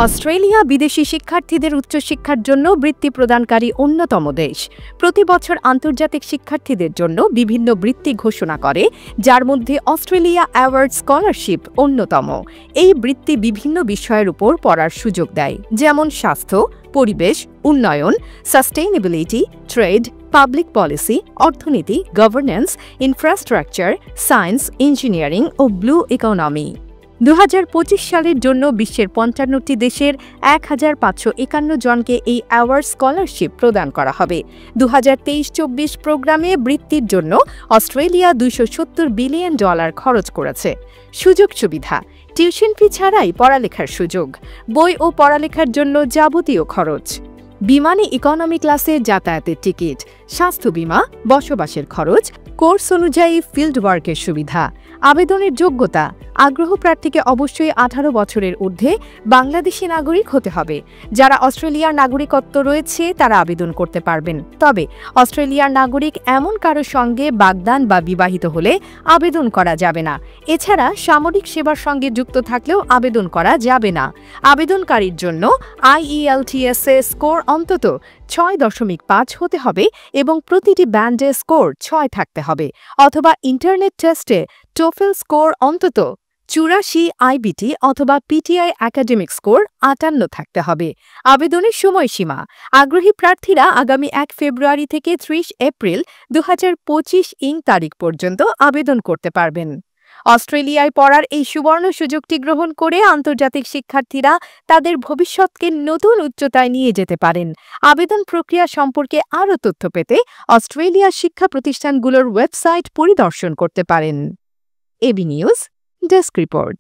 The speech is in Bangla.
অস্ট্রেলিয়া বিদেশি শিক্ষার্থীদের উচ্চশিক্ষার জন্য বৃত্তি প্রদানকারী অন্যতম দেশ। প্রতি বছর আন্তর্জাতিক শিক্ষার্থীদের জন্য বিভিন্ন বৃত্তি ঘোষণা করে, যার মধ্যে অস্ট্রেলিয়া অ্যাওয়ার্ড স্কলারশিপ অন্যতম। এই বৃত্তি বিভিন্ন বিষয়ের উপর পড়ার সুযোগ দেয়, যেমন স্বাস্থ্য, পরিবেশ, উন্নয়ন, সাস্টেইনেবিলিটি, ট্রেড, পাবলিক পলিসি, অর্থনীতি, গভর্নেন্স, ইনফ্রাস্ট্রাকচার, সায়েন্স, ইঞ্জিনিয়ারিং ও ব্লু ইকোনমি। 2025 সালের জন্য বিশ্বের 55টি দেশের 1551 জনকে এই অ্যাওয়ার্ড স্কলারশিপ প্রদান করা হবে। 2023-24 প্রোগ্রামে বৃত্তির জন্য অস্ট্রেলিয়া $270 বিলিয়ন খরচ করেছে। সুযোগ সুবিধা: টিউশন ফি ছাড়াই পড়ালেখার সুযোগ, বই ও পড়ালেখার জন্য যাবতীয় খরচ, বিমানে ইকোনমি ক্লাসে যাতায়াতের টিকিট, স্বাস্থ্য বীমা, বসবাসের খরচ, কোর্স অনুযায়ী ফিল্ড ওয়ার্কের সুবিধা। আবেদনের যোগ্যতা: আগ্রহ প্রার্থীকে অবশ্যই 18 বছরের ঊর্ধ্বে বাংলাদেশি নাগরিক হতে হবে। যারা অস্ট্রেলিয়ার নাগরিকত্ব রয়েছে তারা আবেদন করতে পারবেন, তবে অস্ট্রেলিয়ার নাগরিক এমন কারো সঙ্গে বাগদান বা বিবাহিত হলে আবেদন করা যাবে না। এছাড়া সামরিক সেবার সঙ্গে যুক্ত থাকলেও আবেদন করা যাবে না। আবেদনকারীর জন্য IELTS স্কোর অন্তত 6.5 হতে হবে এবং প্রতিটি ব্যান্ডে স্কোর 6 থাকতে হবে, অথবা ইন্টারনেট টেস্টে টোফেল স্কোর অন্তত 84 IBT অথবা PTI একাডেমিক স্কোর 58 থাকতে হবে। আবেদনের সময়সীমা: আগ্রহী প্রার্থীরা আগামী 1 ফেব্রুয়ারি থেকে 30 এপ্রিল 2025 তারিখ পর্যন্ত আবেদন করতে পারবেন। অস্ট্রেলিয়ায় পড়ার এই সুবর্ণ সুযোগটি গ্রহণ করে আন্তর্জাতিক শিক্ষার্থীরা তাদের ভবিষ্যৎকে নতুন উচ্চতায় নিয়ে যেতে পারেন। আবেদন প্রক্রিয়া সম্পর্কে আরও তথ্য পেতে অস্ট্রেলিয়ার শিক্ষা প্রতিষ্ঠানগুলোর ওয়েবসাইট পরিদর্শন করতে পারেন। AB news desk report.